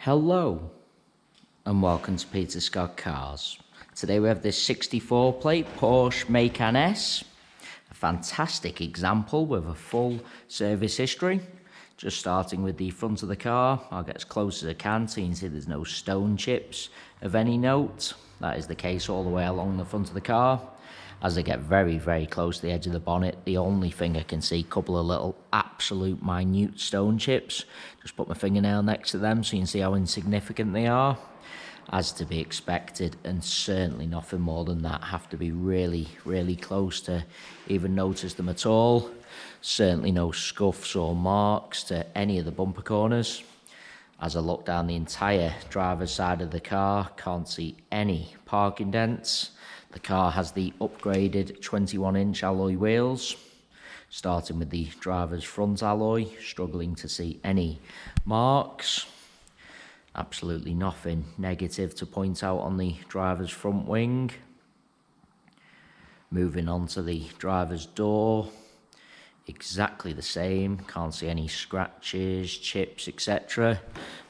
Hello and welcome to Peter Scott Cars. Today we have this 64 plate Porsche Macan S, a fantastic example with a full service history. Just starting with the front of the car, I'll get as close as I can so you can see there's no stone chips of any note. That is the case all the way along the front of the car. As I get very close to the edge of the bonnet, the only thing I can see, a couple of little absolute minute stone chips. Just put my fingernail next to them so you can see how insignificant they are. As to be expected, and certainly nothing more than that. Have to be really close to even notice them at all. Certainly no scuffs or marks to any of the bumper corners. As I look down the entire driver's side of the car, can't see any parking dents. The car has the upgraded 21-inch alloy wheels. Starting with the driver's front alloy, struggling to see any marks. Absolutely nothing negative to point out on the driver's front wing. Moving on to the driver's door, exactly the same. Can't see any scratches, chips, etc.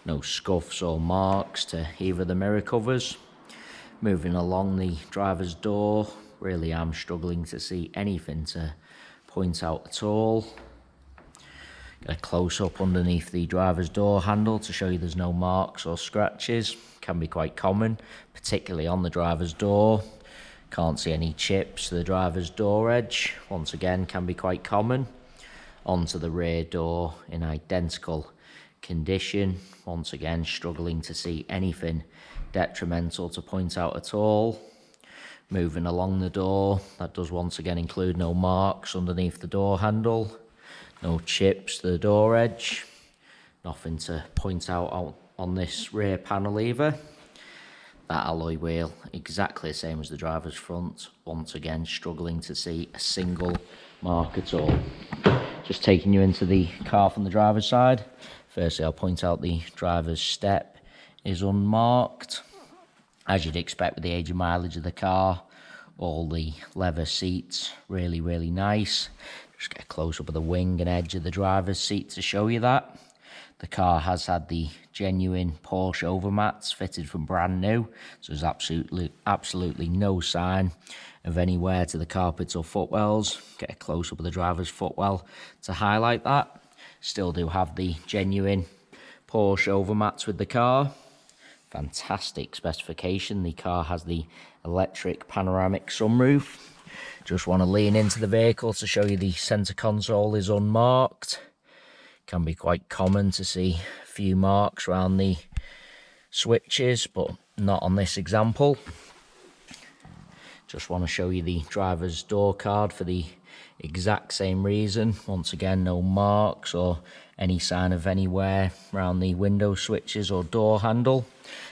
No scuffs or marks to either of the mirror covers. Moving along the driver's door, really am struggling to see anything to point out at all. Get a close up underneath the driver's door handle to show you there's no marks or scratches. Can be quite common, particularly on the driver's door. Can't see any chips to the driver's door edge. Once again, can be quite common. Onto the rear door in identical condition. Once again, struggling to see anything detrimental to point out at all. Moving along the door, that does once again include no marks underneath the door handle. No chips to the door edge. Nothing to point out on this rear panel either. That alloy wheel, exactly the same as the driver's front. Once again, struggling to see a single mark at all. Just taking you into the car from the driver's side. Firstly, I'll point out the driver's step is unmarked. As you'd expect with the age and mileage of the car, all the leather seats, really nice. Just get a close-up of the wing and edge of the driver's seat to show you that. The car has had the genuine Porsche overmats fitted from brand new, so there's absolutely no sign of any wear to the carpets or footwells. Get a close-up of the driver's footwell to highlight that. Still do have the genuine Porsche overmats with the car. Fantastic specification. The car has the electric panoramic sunroof. Just want to lean into the vehicle to show you the center console is unmarked. Can be quite common to see a few marks around the switches, but not on this example. Just want to show you the driver's door card for the exact same reason. Once again, no marks or any sign of any wear around the window switches or door handle.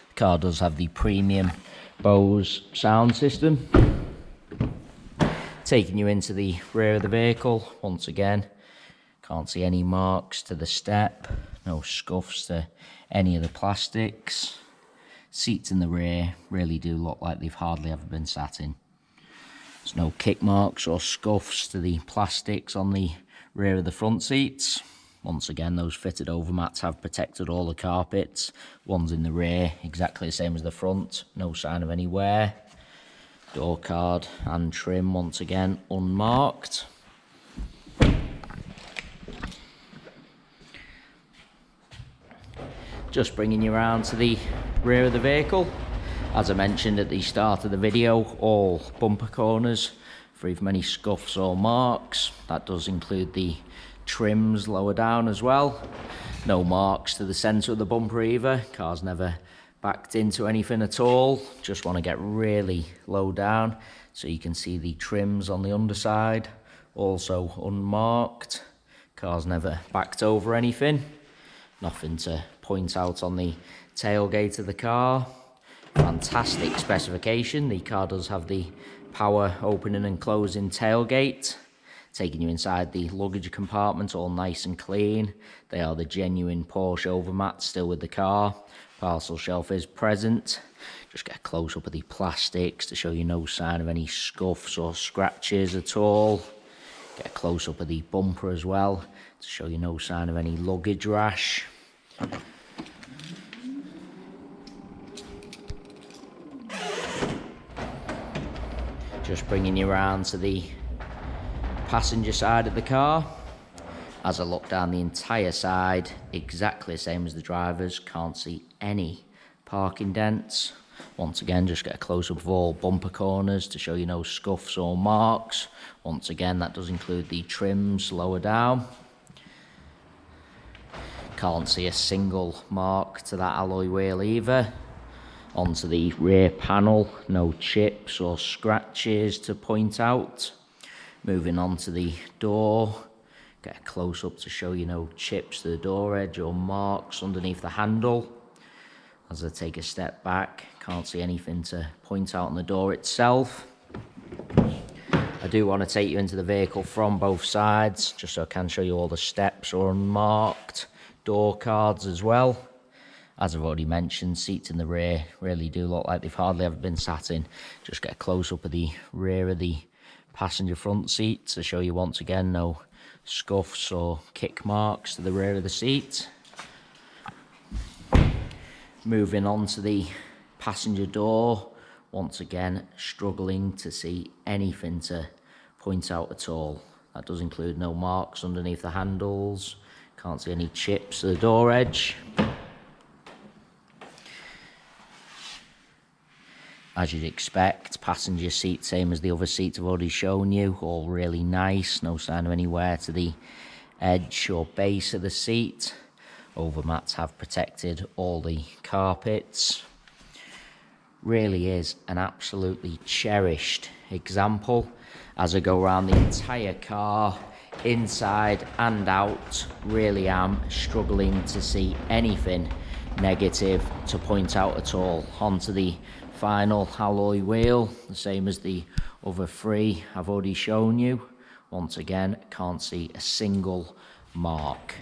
The car does have the premium Bose sound system. Taking you into the rear of the vehicle, once again, can't see any marks to the step, no scuffs to any of the plastics. Seats in the rear really do look like they've hardly ever been sat in. There's no kick marks or scuffs to the plastics on the rear of the front seats. Once again, those fitted overmats have protected all the carpets. Ones in the rear, exactly the same as the front, no sign of any wear. Door card and trim, once again, unmarked. Just bringing you around to the rear of the vehicle. As I mentioned at the start of the video, all bumper corners free from any scuffs or marks. That does include the trims lower down as well. No marks to the centre of the bumper either. Car's never backed into anything at all. Just want to get really low down so you can see the trims on the underside. Also unmarked. Car's never backed over anything. Nothing to point out on the tailgate of the car. Fantastic specification. The car does have the power opening and closing tailgate. Taking you inside the luggage compartment, all nice and clean. They are the genuine Porsche overmats still with the car. Parcel shelf is present. Just get a close-up of the plastics to show you no sign of any scuffs or scratches at all. Get a close-up of the bumper as well to show you no sign of any luggage rash. Just bringing you around to the passenger side of the car. As I look down the entire side, exactly the same as the driver's. Can't see any parking dents. Once again, just get a close-up of all bumper corners to show you no scuffs or marks. Once again, that does include the trims lower down. Can't see a single mark to that alloy wheel either. Onto the rear panel, no chips or scratches to point out. Moving on to the door, get a close-up to show you no chips to the door edge or marks underneath the handle. As I take a step back, can't see anything to point out on the door itself. I do want to take you into the vehicle from both sides, just so I can show you all the steps or unmarked door cards as well. As I've already mentioned, seats in the rear really do look like they've hardly ever been sat in. Just get a close-up of the rear of the passenger front seat to show you once again no scuffs or kick marks to the rear of the seat. Moving on to the passenger door, once again struggling to see anything to point out at all. That does include no marks underneath the handles, can't see any chips to the door edge. As you'd expect, passenger seat same as the other seats I've already shown you, all really nice, no sign of any wear to the edge or base of the seat. Overmats have protected all the carpets. Really is an absolutely cherished example. As I go around the entire car, inside and out, really am struggling to see anything negative to point out at all. Onto the final alloy wheel, the same as the other three I've already shown you. Once again, can't see a single mark.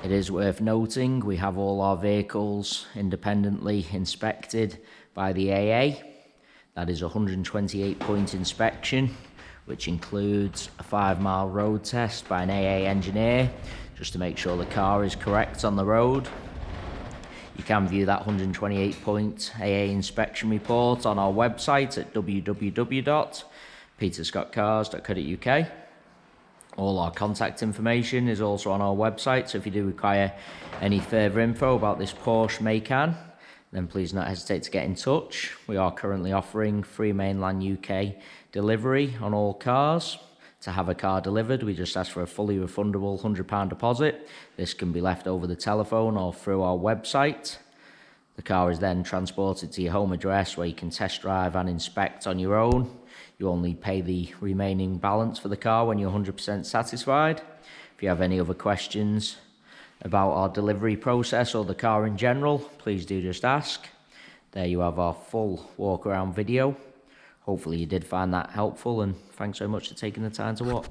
It is worth noting we have all our vehicles independently inspected by the AA. That is a 128-point inspection, which includes a 5-mile road test by an AA engineer, just to make sure the car is correct on the road. You can view that 128-point AA inspection report on our website at www.peterscottcars.co.uk. All our contact information is also on our website, so if you do require any further info about this Porsche Macan, then please not hesitate to get in touch. We are currently offering free mainland UK delivery on all cars. To have a car delivered, we just ask for a fully refundable £100 deposit. This can be left over the telephone or through our website. The car is then transported to your home address where you can test drive and inspect on your own. You only pay the remaining balance for the car when you're 100% satisfied. If you have any other questions about our delivery process or the car in general, please do just ask. There you have our full walk around video. Hopefully you did find that helpful, and thanks so much for taking the time to watch.